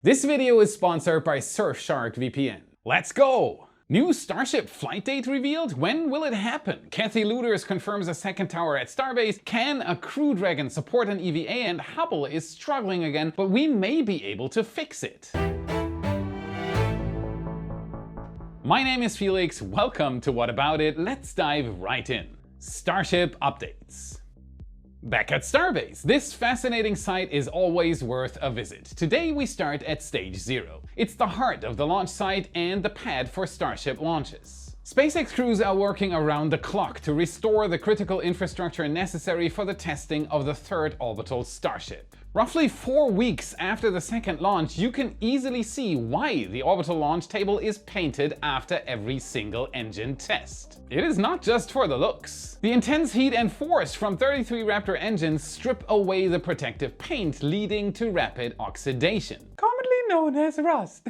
This video is sponsored by Surfshark VPN. Let's go! New Starship flight date revealed? When will it happen? Lueders confirms a second tower at Starbase. Can a Crew Dragon support an EVA? And Hubble is struggling again, but we may be able to fix it. My name is Felix, welcome to What About It. Let's dive right in. Starship updates. Back at Starbase, this fascinating site is always worth a visit. Today we start at Stage 0. It's the heart of the launch site and the pad for Starship launches. SpaceX crews are working around the clock to restore the critical infrastructure necessary for the testing of the third orbital Starship. Roughly 4 weeks after the second launch, you can easily see why the orbital launch table is painted after every single engine test. It is not just for the looks. The intense heat and force from 33 Raptor engines strip away the protective paint, leading to rapid oxidation, commonly known as rust.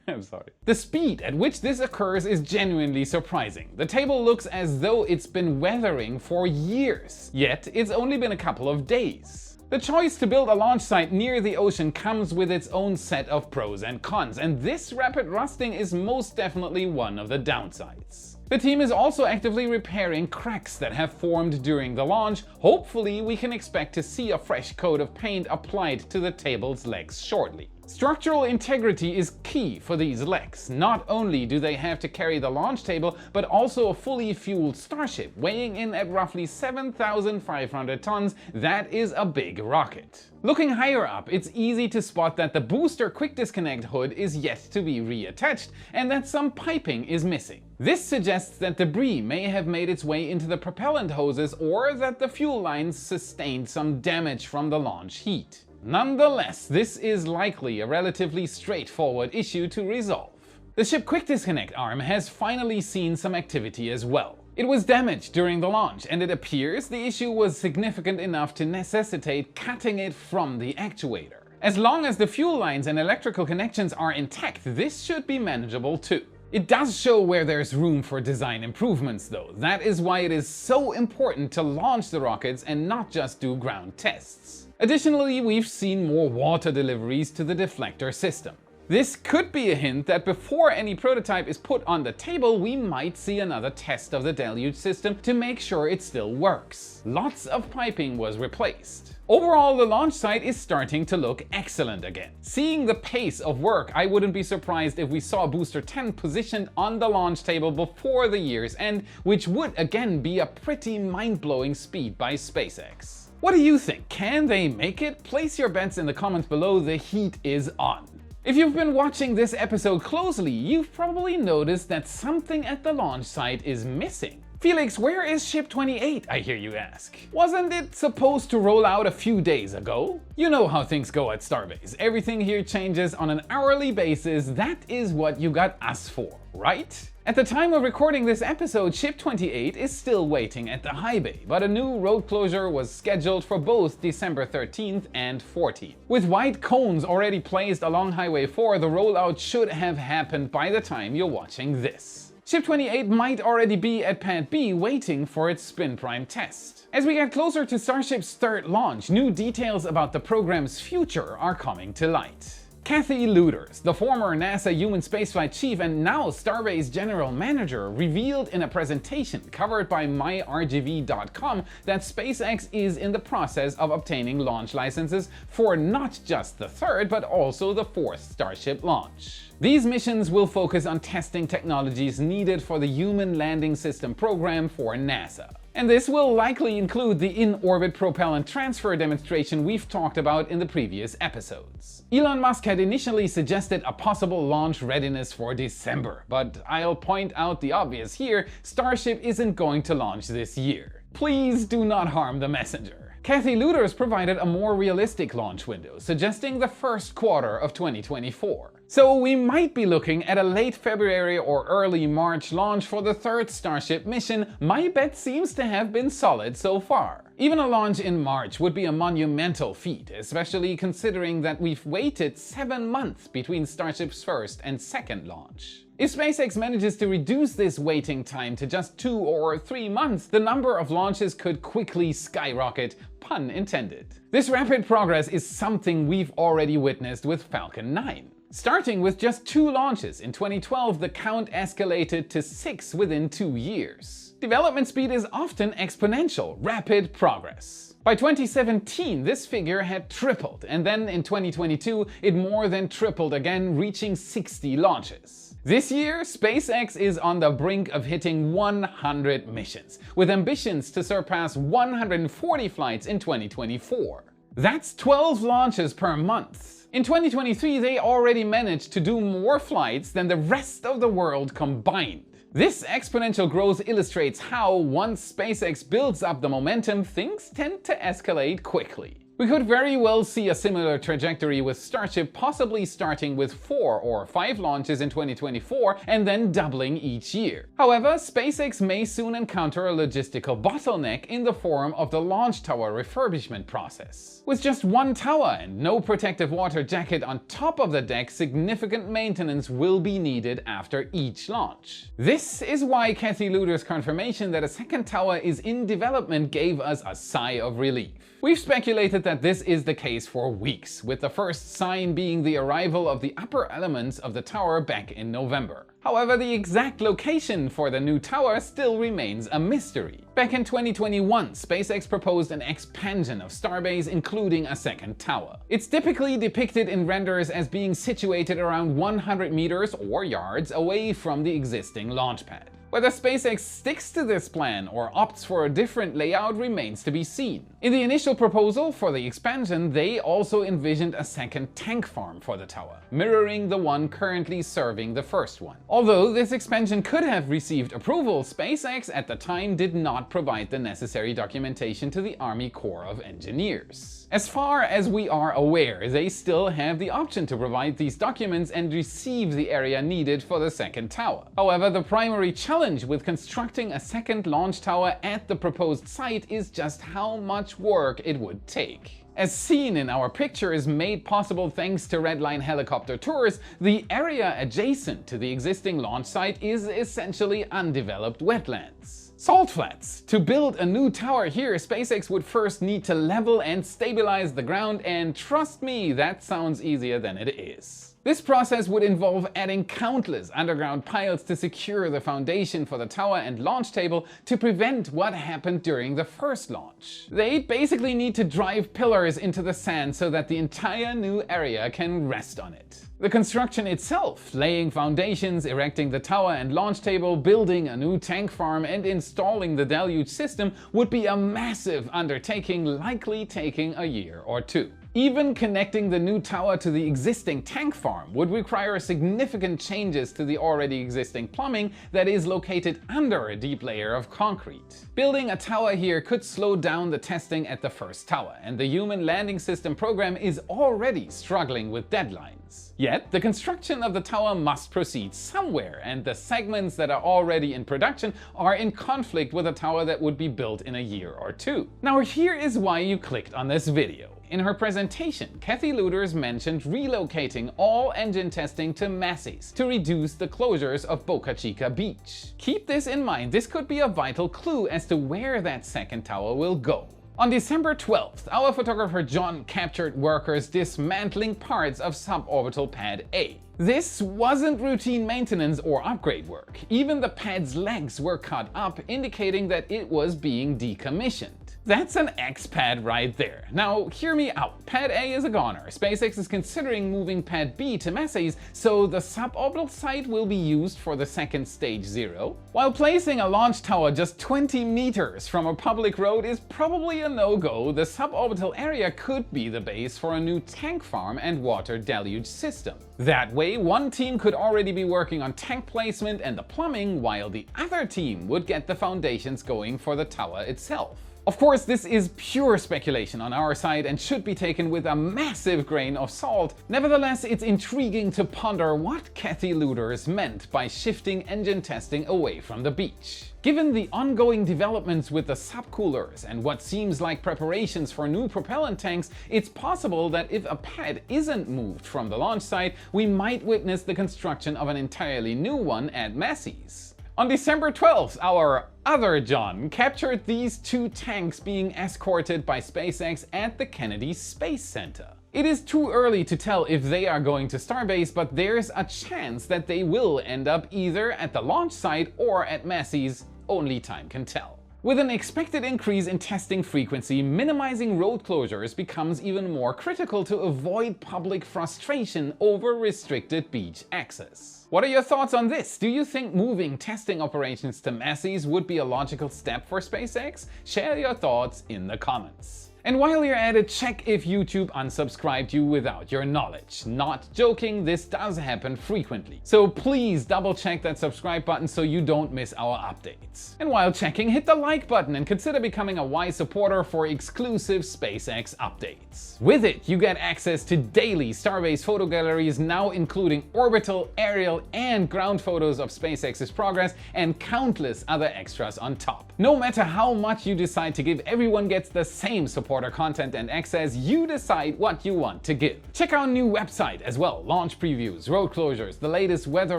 I'm sorry. The speed at which this occurs is genuinely surprising. The table looks as though it's been weathering for years, yet it's only been a couple of days. The choice to build a launch site near the ocean comes with its own set of pros and cons, and this rapid rusting is most definitely one of the downsides. The team is also actively repairing cracks that have formed during the launch. Hopefully we can expect to see a fresh coat of paint applied to the table's legs shortly. Structural integrity is key for these legs. Not only do they have to carry the launch table, but also a fully fueled Starship weighing in at roughly 7,500 tons. That is a big rocket. Looking higher up, it's easy to spot that the booster quick disconnect hood is yet to be reattached and that some piping is missing. This suggests that debris may have made its way into the propellant hoses or that the fuel lines sustained some damage from the launch heat. Nonetheless, this is likely a relatively straightforward issue to resolve. The ship quick disconnect arm has finally seen some activity as well. It was damaged during the launch, and it appears the issue was significant enough to necessitate cutting it from the actuator. As long as the fuel lines and electrical connections are intact, this should be manageable too. It does show where there's room for design improvements though. That is why it is so important to launch the rockets and not just do ground tests. Additionally, we've seen more water deliveries to the deflector system. This could be a hint that before any prototype is put on the table, we might see another test of the deluge system to make sure it still works. Lots of piping was replaced. Overall, the launch site is starting to look excellent again. Seeing the pace of work, I wouldn't be surprised if we saw Booster 10 positioned on the launch table before the year's end, which would again be a pretty mind-blowing speed by SpaceX. What do you think? Can they make it? Place your bets in the comments below, the heat is on. If you've been watching this episode closely, you've probably noticed that something at the launch site is missing. Felix, where is Ship 28, I hear you ask? Wasn't it supposed to roll out a few days ago? You know how things go at Starbase. Everything here changes on an hourly basis. That is what you got us for, right? At the time of recording this episode, Ship 28 is still waiting at the high bay, but a new road closure was scheduled for both December 13th and 14th. With white cones already placed along Highway 4, the rollout should have happened by the time you're watching this. Ship 28 might already be at Pad B waiting for its spin prime test. As we get closer to Starship's third launch, new details about the program's future are coming to light. Lueders, the former NASA human spaceflight chief and now Starbase general manager, revealed in a presentation covered by myrgv.com that SpaceX is in the process of obtaining launch licenses for not just the third but also the fourth Starship launch. These missions will focus on testing technologies needed for the Human Landing System program for NASA. And this will likely include the in-orbit propellant transfer demonstration we've talked about in the previous episodes. Elon Musk had initially suggested a possible launch readiness for December, but I'll point out the obvious here, Starship isn't going to launch this year. Please do not harm the messenger. Lueders provided a more realistic launch window, suggesting the first quarter of 2024. So we might be looking at a late February or early March launch for the third Starship mission. My bet seems to have been solid so far. Even a launch in March would be a monumental feat, especially considering that we've waited 7 months between Starship's first and second launch. If SpaceX manages to reduce this waiting time to just 2 or 3 months, the number of launches could quickly skyrocket, pun intended. This rapid progress is something we've already witnessed with Falcon 9. Starting with just 2 launches in 2012, the count escalated to 6 within 2 years. Development speed is often exponential, rapid progress. By 2017, this figure had tripled, and then in 2022, it more than tripled again, reaching 60 launches. This year, SpaceX is on the brink of hitting 100 missions, with ambitions to surpass 140 flights in 2024. That's 12 launches per month. In 2023, they already managed to do more flights than the rest of the world combined. This exponential growth illustrates how, once SpaceX builds up the momentum, things tend to escalate quickly. We could very well see a similar trajectory with Starship, possibly starting with 4 or 5 launches in 2024 and then doubling each year. However, SpaceX may soon encounter a logistical bottleneck in the form of the launch tower refurbishment process. With just 1 tower and no protective water jacket on top of the deck, significant maintenance will be needed after each launch. This is why Kathy Lueders' confirmation that a second tower is in development gave us a sigh of relief. We've speculated that this is the case for weeks, with the first sign being the arrival of the upper elements of the tower back in November. However, the exact location for the new tower still remains a mystery. Back in 2021, SpaceX proposed an expansion of Starbase, including a second tower. It's typically depicted in renders as being situated around 100 meters or yards away from the existing launch pad. Whether SpaceX sticks to this plan or opts for a different layout remains to be seen. In the initial proposal for the expansion, they also envisioned a second tank farm for the tower, mirroring the one currently serving the first one. Although this expansion could have received approval, SpaceX at the time did not provide the necessary documentation to the Army Corps of Engineers. As far as we are aware, they still have the option to provide these documents and receive the area needed for the second tower. However, the primary challenge with constructing a second launch tower at the proposed site is just how much work it would take. As seen in our pictures made possible thanks to Redline helicopter tours, the area adjacent to the existing launch site is essentially undeveloped wetlands. Salt flats. To build a new tower here, SpaceX would first need to level and stabilize the ground, and trust me, that sounds easier than it is. This process would involve adding countless underground piles to secure the foundation for the tower and launch table to prevent what happened during the first launch. They basically need to drive pillars into the sand so that the entire new area can rest on it. The construction itself, laying foundations, erecting the tower and launch table, building a new tank farm and installing the deluge system would be a massive undertaking, likely taking a year or 2. Even connecting the new tower to the existing tank farm would require significant changes to the already existing plumbing that is located under a deep layer of concrete. Building a tower here could slow down the testing at the first tower, and the Human Landing System program is already struggling with deadlines. Yet, the construction of the tower must proceed somewhere, and the segments that are already in production are in conflict with a tower that would be built in a year or 2. Now here is why you clicked on this video. In her presentation, Kathy Lueders mentioned relocating all engine testing to Massey's to reduce the closures of Boca Chica Beach. Keep this in mind, this could be a vital clue as to where that second tower will go. On December 12th, our photographer John captured workers dismantling parts of suborbital Pad A. This wasn't routine maintenance or upgrade work. Even the pad's legs were cut up, indicating that it was being decommissioned. That's an X-pad right there. Now, hear me out. Pad A is a goner. SpaceX is considering moving Pad B to Massey's, so the suborbital site will be used for the second stage 0. While placing a launch tower just 20 meters from a public road is probably a no-go, the suborbital area could be the base for a new tank farm and water deluge system. That way, one team could already be working on tank placement and the plumbing, while the other team would get the foundations going for the tower itself. Of course, this is pure speculation on our side and should be taken with a massive grain of salt. Nevertheless, it's intriguing to ponder what Kathy Lueders meant by shifting engine testing away from the beach. Given the ongoing developments with the subcoolers and what seems like preparations for new propellant tanks, it's possible that if a pad isn't moved from the launch site, we might witness the construction of an entirely new one at Massey's. On December 12th, our other John captured these two tanks being escorted by SpaceX at the Kennedy Space Center. It is too early to tell if they are going to Starbase, but there's a chance that they will end up either at the launch site or at Massey's. Only time can tell. With an expected increase in testing frequency, minimizing road closures becomes even more critical to avoid public frustration over restricted beach access. What are your thoughts on this? Do you think moving testing operations to Massey's would be a logical step for SpaceX? Share your thoughts in the comments. And while you're at it, check if YouTube unsubscribed you without your knowledge. Not joking, this does happen frequently. So please double check that subscribe button so you don't miss our updates. And while checking, hit the like button and consider becoming a wise supporter for exclusive SpaceX updates. With it, you get access to daily Starbase photo galleries, now including orbital, aerial, and ground photos of SpaceX's progress, and countless other extras on top. No matter how much you decide to give, everyone gets the same supporter content and access. You decide what you want to give. Check our new website as well. Launch previews, road closures, the latest weather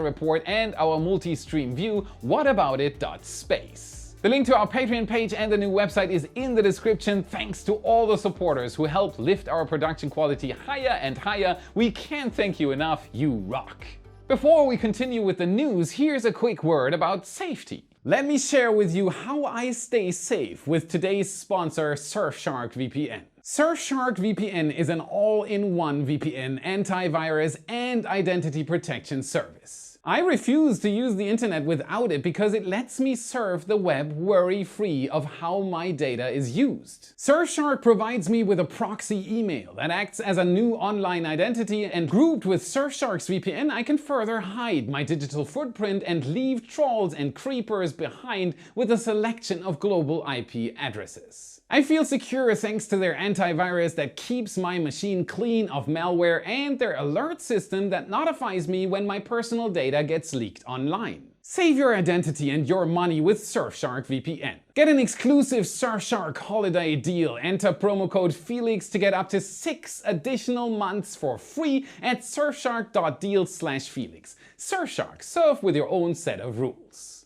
report, and our multi-stream view, whataboutit.space. The link to our Patreon page and the new website is in the description. Thanks to all the supporters who help lift our production quality higher and higher. We can't thank you enough. You rock. Before we continue with the news, here's a quick word about safety. Let me share with you how I stay safe with today's sponsor, Surfshark VPN. Surfshark VPN is an all-in-one VPN, antivirus, and identity protection service. I refuse to use the internet without it because it lets me surf the web worry-free of how my data is used. Surfshark provides me with a proxy email that acts as a new online identity, and grouped with Surfshark's VPN, I can further hide my digital footprint and leave trolls and creepers behind with a selection of global IP addresses. I feel secure thanks to their antivirus that keeps my machine clean of malware and their alert system that notifies me when my personal data gets leaked online. Save your identity and your money with Surfshark VPN. Get an exclusive Surfshark holiday deal. Enter promo code Felix to get up to 6 additional months for free at surfshark.deal/Felix. Surfshark, surf with your own set of rules.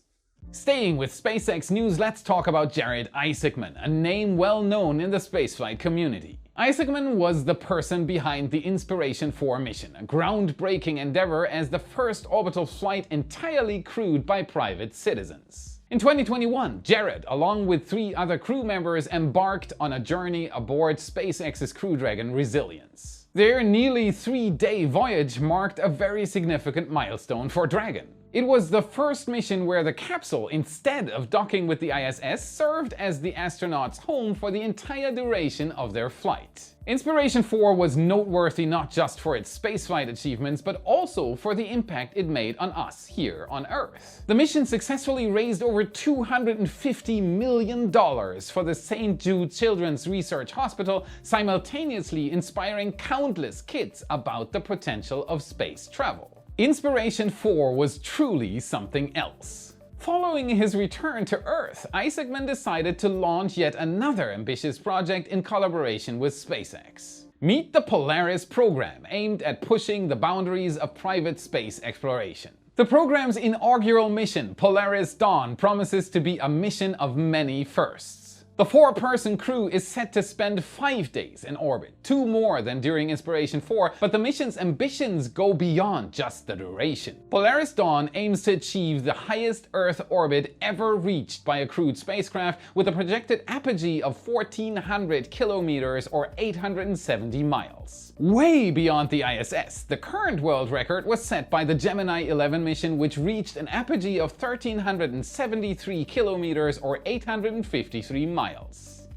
Staying with SpaceX news, let's talk about Jared Isaacman, a name well known in the spaceflight community. Isaacman was the person behind the Inspiration4 mission, a groundbreaking endeavor as the first orbital flight entirely crewed by private citizens. In 2021, Jared, along with 3 other crew members, embarked on a journey aboard SpaceX's Crew Dragon Resilience. Their nearly 3-day voyage marked a very significant milestone for Dragon. It was the first mission where the capsule, instead of docking with the ISS, served as the astronauts' home for the entire duration of their flight. Inspiration4 was noteworthy not just for its spaceflight achievements, but also for the impact it made on us here on Earth. The mission successfully raised over $250 million for the St. Jude Children's Research Hospital, simultaneously inspiring countless kids about the potential of space travel. Inspiration4 was truly something else. Following his return to Earth, Isaacman decided to launch yet another ambitious project in collaboration with SpaceX. Meet the Polaris program, aimed at pushing the boundaries of private space exploration. The program's inaugural mission, Polaris Dawn, promises to be a mission of many firsts. The 4-person crew is set to spend 5 days in orbit, 2 more than during Inspiration4, but the mission's ambitions go beyond just the duration. Polaris Dawn aims to achieve the highest Earth orbit ever reached by a crewed spacecraft, with a projected apogee of 1,400 kilometers or 870 miles. Way beyond the ISS. The current world record was set by the Gemini 11 mission, which reached an apogee of 1,373 kilometers or 853 miles.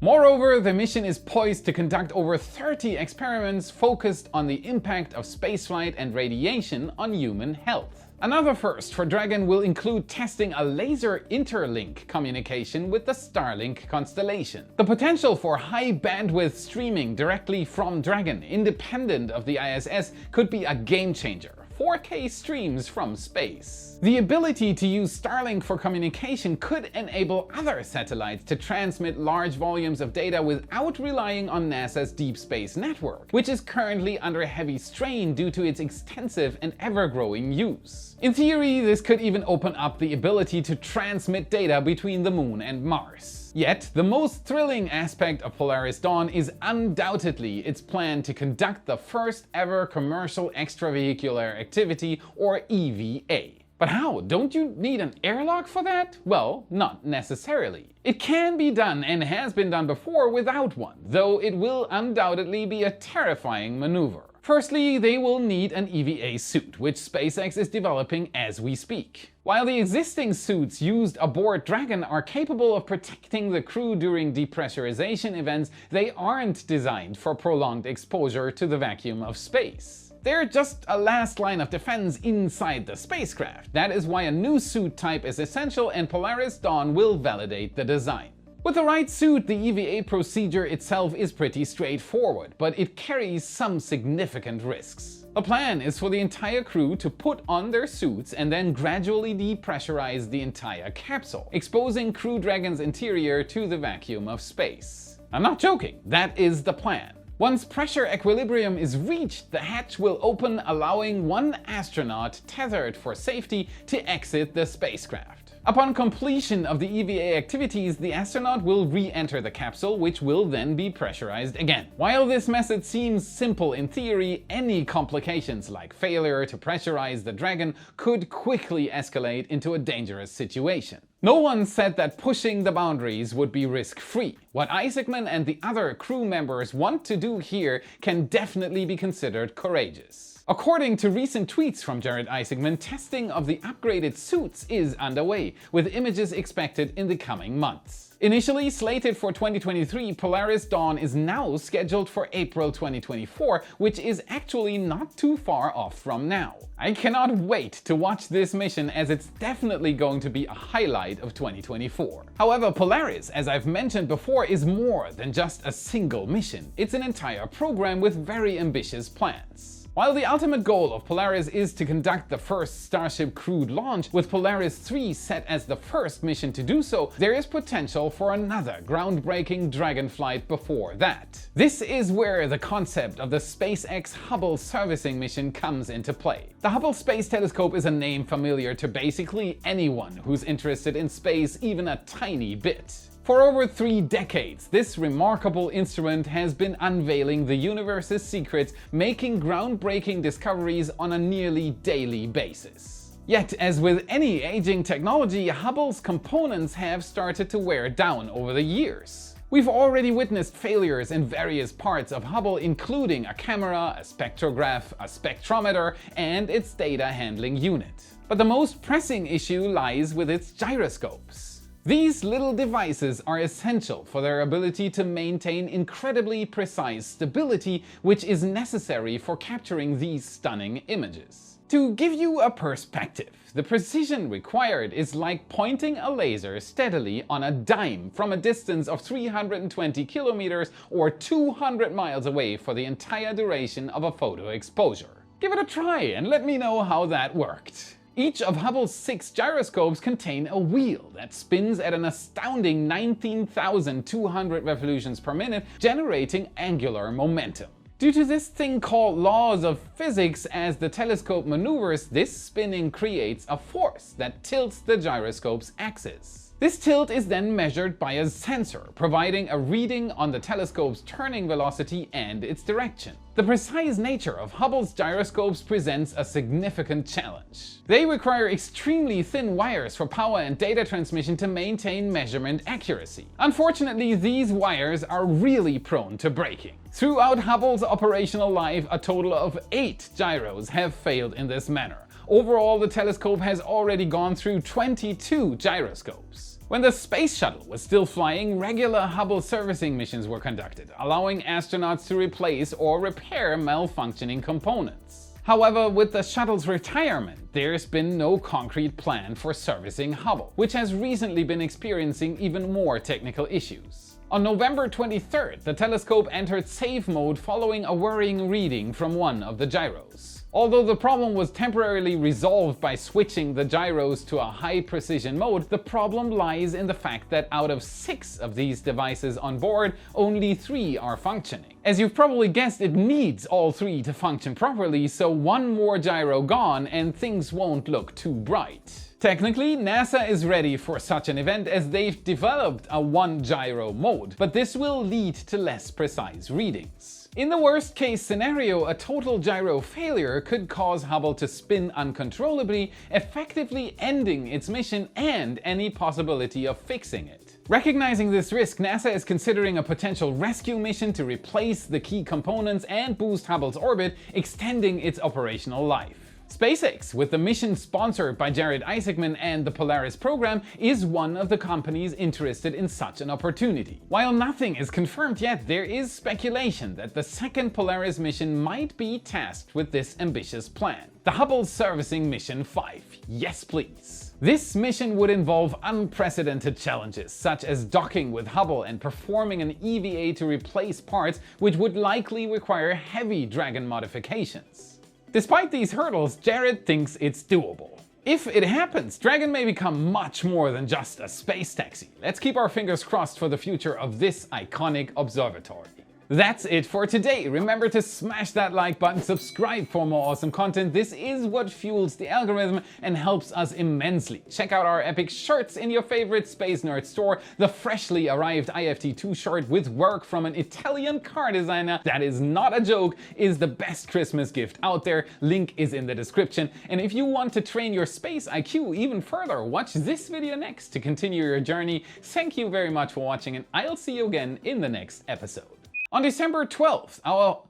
Moreover, the mission is poised to conduct over 30 experiments focused on the impact of spaceflight and radiation on human health. Another first for Dragon will include testing a laser interlink communication with the Starlink constellation. The potential for high bandwidth streaming directly from Dragon, independent of the ISS, could be a game changer. 4K streams from space. The ability to use Starlink for communication could enable other satellites to transmit large volumes of data without relying on NASA's Deep Space Network, which is currently under heavy strain due to its extensive and ever-growing use. In theory, this could even open up the ability to transmit data between the Moon and Mars. Yet, the most thrilling aspect of Polaris Dawn is undoubtedly its plan to conduct the first ever commercial extravehicular activity, or EVA. But how? Don't you need an airlock for that? Well, not necessarily. It can be done and has been done before without one, though it will undoubtedly be a terrifying maneuver. Firstly, they will need an EVA suit, which SpaceX is developing as we speak. While the existing suits used aboard Dragon are capable of protecting the crew during depressurization events, they aren't designed for prolonged exposure to the vacuum of space. They're just a last line of defense inside the spacecraft. That is why a new suit type is essential, and Polaris Dawn will validate the design. With the right suit, the EVA procedure itself is pretty straightforward, but it carries some significant risks. The plan is for the entire crew to put on their suits and then gradually depressurize the entire capsule, exposing Crew Dragon's interior to the vacuum of space. I'm not joking, that is the plan. Once pressure equilibrium is reached, the hatch will open, allowing one astronaut tethered for safety to exit the spacecraft. Upon completion of the EVA activities, the astronaut will re-enter the capsule, which will then be pressurized again. While this method seems simple in theory, any complications like failure to pressurize the Dragon could quickly escalate into a dangerous situation. No one said that pushing the boundaries would be risk-free. What Isaacman and the other crew members want to do here can definitely be considered courageous. According to recent tweets from Jared Isaacman, testing of the upgraded suits is underway, with images expected in the coming months. Initially slated for 2023, Polaris Dawn is now scheduled for April 2024, which is actually not too far off from now. I cannot wait to watch this mission, as it's definitely going to be a highlight of 2024. However, Polaris, as I've mentioned before, is more than just a single mission. It's an entire program with very ambitious plans. While the ultimate goal of Polaris is to conduct the first Starship crewed launch, with Polaris 3 set as the first mission to do so, there is potential for another groundbreaking Dragon flight before that. This is where the concept of the SpaceX Hubble servicing mission comes into play. The Hubble Space Telescope is a name familiar to basically anyone who's interested in space even a tiny bit. For over 3 decades, this remarkable instrument has been unveiling the universe's secrets, making groundbreaking discoveries on a nearly daily basis. Yet, as with any aging technology, Hubble's components have started to wear down over the years. We've already witnessed failures in various parts of Hubble, including a camera, a spectrograph, a spectrometer, and its data handling unit. But the most pressing issue lies with its gyroscopes. These little devices are essential for their ability to maintain incredibly precise stability, which is necessary for capturing these stunning images. To give you a perspective, the precision required is like pointing a laser steadily on a dime from a distance of 320 kilometers or 200 miles away for the entire duration of a photo exposure. Give it a try and let me know how that worked. Each of Hubble's 6 gyroscopes contain a wheel that spins at an astounding 19,200 revolutions per minute, generating angular momentum. Due to this thing called laws of physics, as the telescope maneuvers, this spinning creates a force that tilts the gyroscope's axis. This tilt is then measured by a sensor, providing a reading on the telescope's turning velocity and its direction. The precise nature of Hubble's gyroscopes presents a significant challenge. They require extremely thin wires for power and data transmission to maintain measurement accuracy. Unfortunately, these wires are really prone to breaking. Throughout Hubble's operational life, a total of 8 gyros have failed in this manner. Overall, the telescope has already gone through 22 gyroscopes. When the space shuttle was still flying, regular Hubble servicing missions were conducted, allowing astronauts to replace or repair malfunctioning components. However, with the shuttle's retirement, there's been no concrete plan for servicing Hubble, which has recently been experiencing even more technical issues. On November 23rd, the telescope entered safe mode following a worrying reading from one of the gyros. Although the problem was temporarily resolved by switching the gyros to a high-precision mode, the problem lies in the fact that out of 6 of these devices on board, only 3 are functioning. As you've probably guessed, it needs all 3 to function properly, so one more gyro gone and things won't look too bright. Technically, NASA is ready for such an event as they've developed a 1-gyro mode, but this will lead to less precise readings. In the worst case scenario, a total gyro failure could cause Hubble to spin uncontrollably, effectively ending its mission and any possibility of fixing it. Recognizing this risk, NASA is considering a potential rescue mission to replace the key components and boost Hubble's orbit, extending its operational life. SpaceX, with the mission sponsored by Jared Isaacman and the Polaris program, is one of the companies interested in such an opportunity. While nothing is confirmed yet, there is speculation that the second Polaris mission might be tasked with this ambitious plan. The Hubble Servicing Mission 5. Yes, please. This mission would involve unprecedented challenges, such as docking with Hubble and performing an EVA to replace parts, which would likely require heavy Dragon modifications. Despite these hurdles, Jared thinks it's doable. If it happens, Dragon may become much more than just a space taxi. Let's keep our fingers crossed for the future of this iconic observatory. That's it for today. Remember to smash that like button, subscribe for more awesome content. This is what fuels the algorithm and helps us immensely. Check out our epic shirts in your favorite Space Nerd store. The freshly arrived IFT2 shirt with work from an Italian car designer, that is not a joke, is the best Christmas gift out there. Link is in the description. And if you want to train your space IQ even further, watch this video next to continue your journey. Thank you very much for watching, and I'll see you again in the next episode. On December 12th, our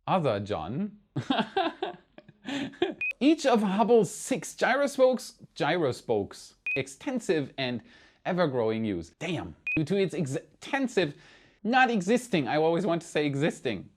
other John, each of Hubble's 6 gyrospokes, extensive and ever-growing use. Damn. Due to its extensive, not existing, I always want to say existing.